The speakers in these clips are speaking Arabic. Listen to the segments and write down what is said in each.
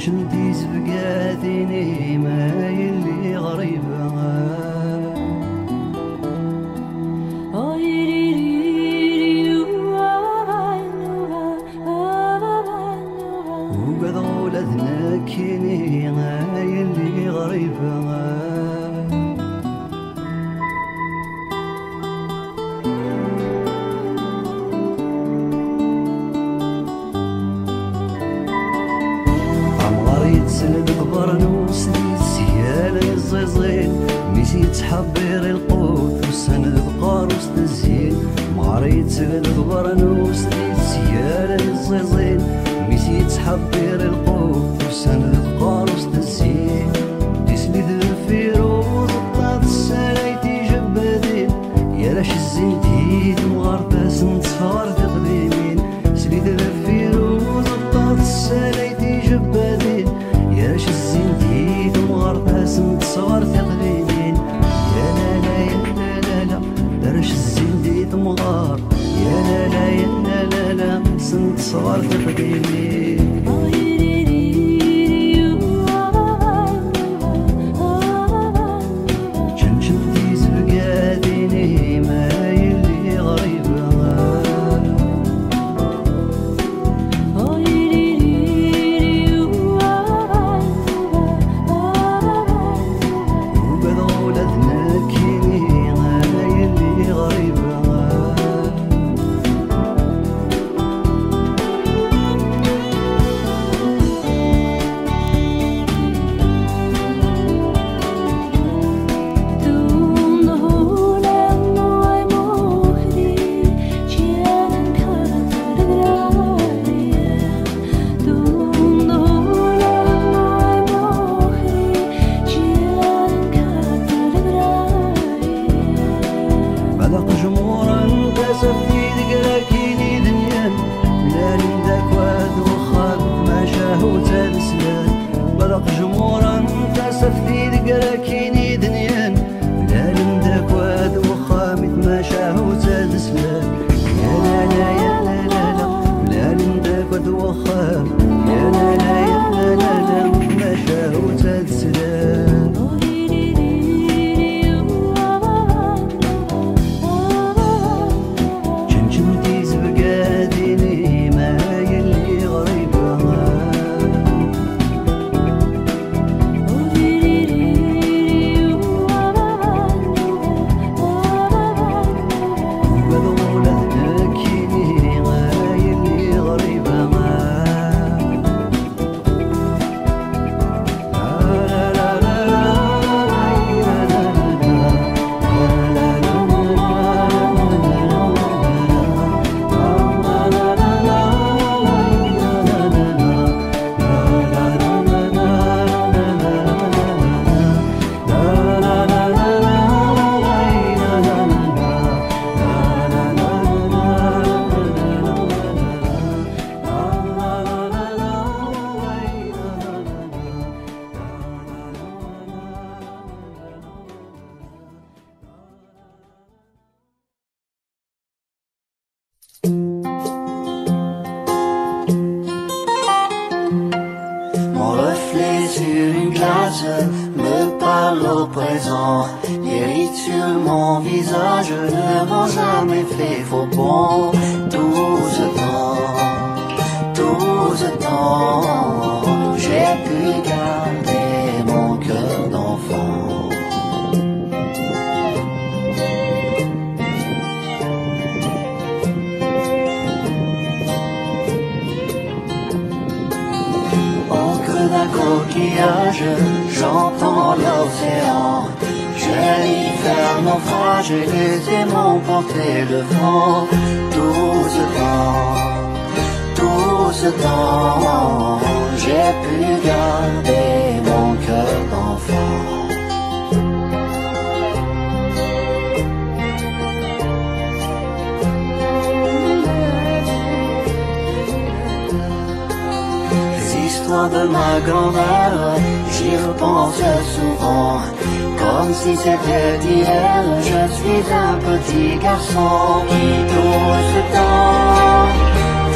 شنتي زبقاتيني ما يلي غريبة وقد غولتنا كيني ما يلي غريبة سلد قبرنوس ديت سيالة الزيزين ميسي تحبير القوت وسند بقاروس تزين مغاريت سلد قبرنوس ديت سيالة الزيزين ميسي تحبير القوت وسند بقاروس تزين تسلي الفيروز طلعت السلايتي جبادين يا لاش الزين تهيد مغارباس نتصفار تقديمين سليد الفيروز طلعت السلايتي جبادين ياش الزنديد ومغرباس نتصور تقليدين يا لا لا يا لا لا لا درش الزنديد مغار يا لا لا يا لا لا لا نتصور تقليدين شنشنتي زبقاتيني ما يلي غريبة جمهورا تسفي دقراكيني دنيان لالم داك واد وخامت ما شاهو زاد سلان يا لا لا يا لا لا لا لالم داك واد وخام يا لا لا يا لا لا لا ما شاهو زاد سلان شنشنتي زبقاتيني ما يلي غريبة me parle au présent, guérit sur mon visage, ne m'ont jamais fait faux bon. Tout ce temps, j'ai pu garder mon cœur d'enfant. D'un coquillage, j'entends l'océan. Je lis faire naufrage et les aimants porter le vent. Tout ce temps, j'ai pu garder mon cœur d'enfant. De ma grand-mère, j'y repense souvent, comme si c'était hier. Je suis un petit garçon.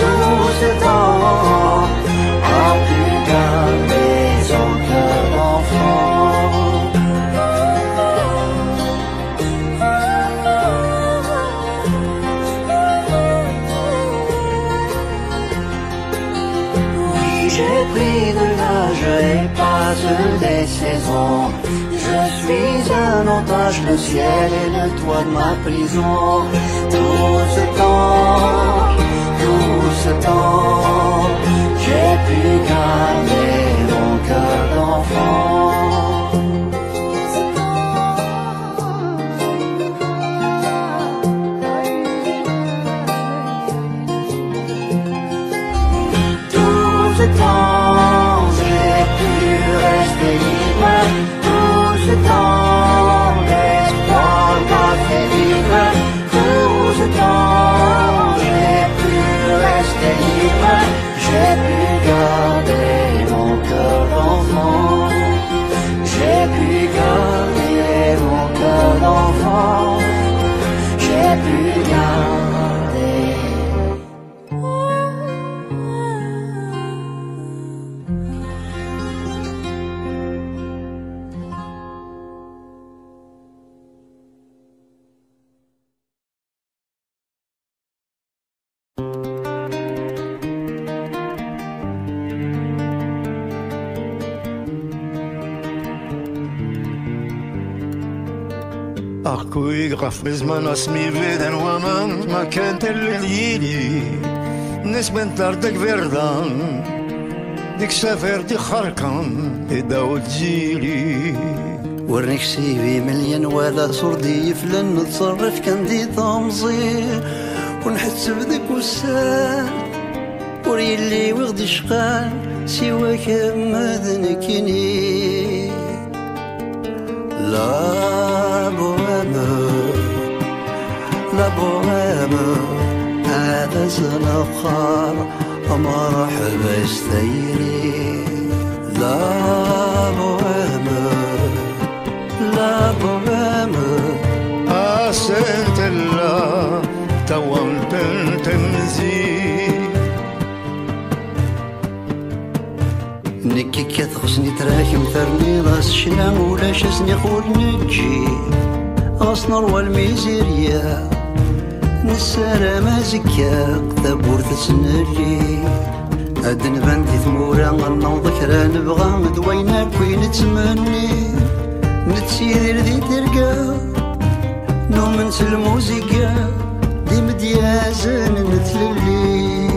Tout ce temps a pu garder saisons. Je suis un otage, le ciel est le toit de ma prison. Tout ce temps, j'ai pu garder mon cœur d'enfant. Tout ce temps, j'ai pu rester libre. Tout ce temps, l'espoir m'a fait vivre. Tout ce temps, j'ai pu rester libre. J'ai pu garder mon cœur d'enfant. J'ai pu garder mon cœur d'enfant. J'ai pu garder. أحكي غرف بزمان اسمي فيدن ومن ما كانت الليلي نسبة تردك فردان ديك سافر دي خركان إداو تجيلي ورنيك سيفي مليان ولا صردي يفلن نتصرف كان دي تمصير ونحس بدك وسان وريلي وغدي شقان سواك مذنكني لا بوهام هذا زنقار مرحبا استيري لا بوهام أسنت الله تومت تنزيل نكي كتغسني تراكم ثرني راس شنا ولا شسني خور نجي غصنر والميزيريا نسارة ما زكاق ثبور تسنري أدن بندي ثمورا غنو ذكرى نبغى دوينا كوين نتمني نتسير ذي ترقى نومنس الموسيقى دي مديازن نتللي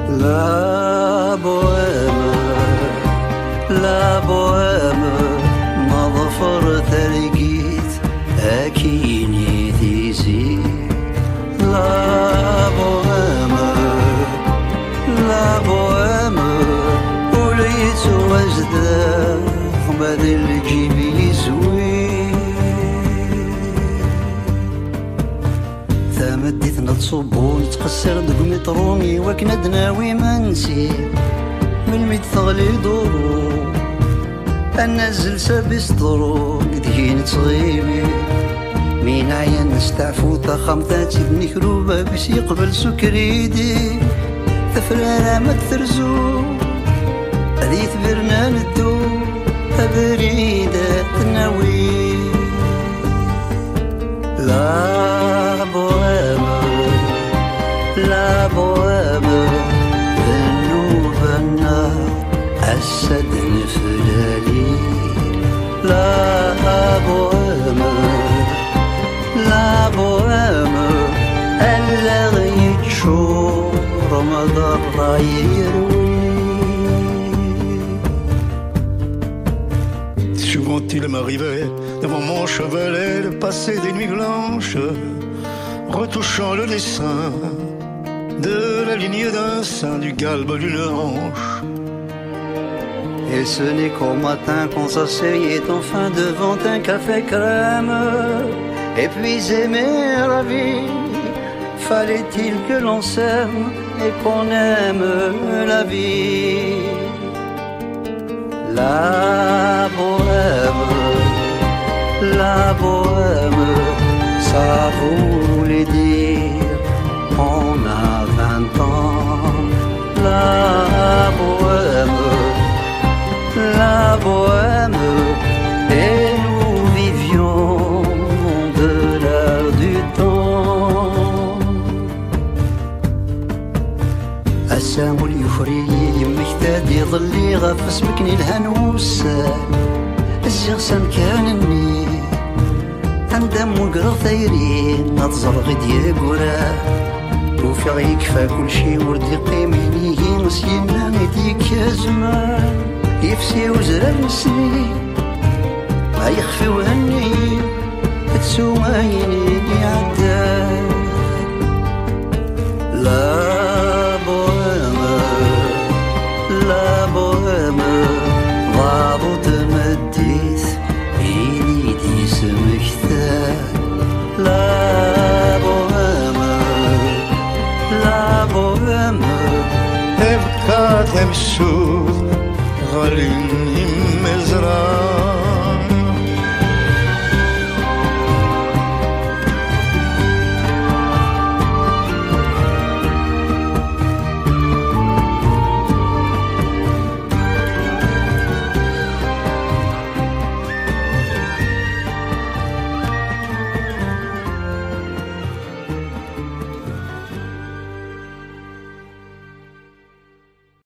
لا بوهام ما ظفر تلقيت أكيني تيزي لا بوهام وليت وزدا بدل جيبي زوي ثمديت نتصبو نتقصر دق مترومي وكنا دناوي منسي من ميت ثغلي دورو أنزل سابس طرق دهين تصغيبي مين عيان نستعفو تخمتاتي بنكروبة بس يقبل سكريدي ثفرانة ما تثرزو أذيث برنا ندو أبريدة تناوي لا بوهام ذنوبنا أسد نفلالي لا بوهام ألا غيتشو رمضان رايروي. Souvent il m'arrivait devant mon chevalet de passer des nuits blanches retouchant le dessin de la ligne d'un sein, du galbe d'une hanche. Et ce n'est qu'au matin qu'on s'asseyait enfin devant un café crème. Épuisé mais ravi, fallait-il que l'on s'aime et qu'on aime la vie. La bohème, ça voulait dire on a 20 ans. La bohème, et nous vivions de l'air du temps. السام واليفري يمك تادي ظلي ني غف اسمكني الهنوسال الزغسان كانني عندم وقرا ثيرين نتزر غدي قرا وفي يكفى كل شي وردي قيميني نسينا نديك يا زمان يفسي وزرار نسني ما يخفي وهني تسوم عيني عداد لا بوهمة لا بوهمة غابو تمديث إيدي دي سمكتان لا بوهمة لا بوهمة ابقى تمسوث غالين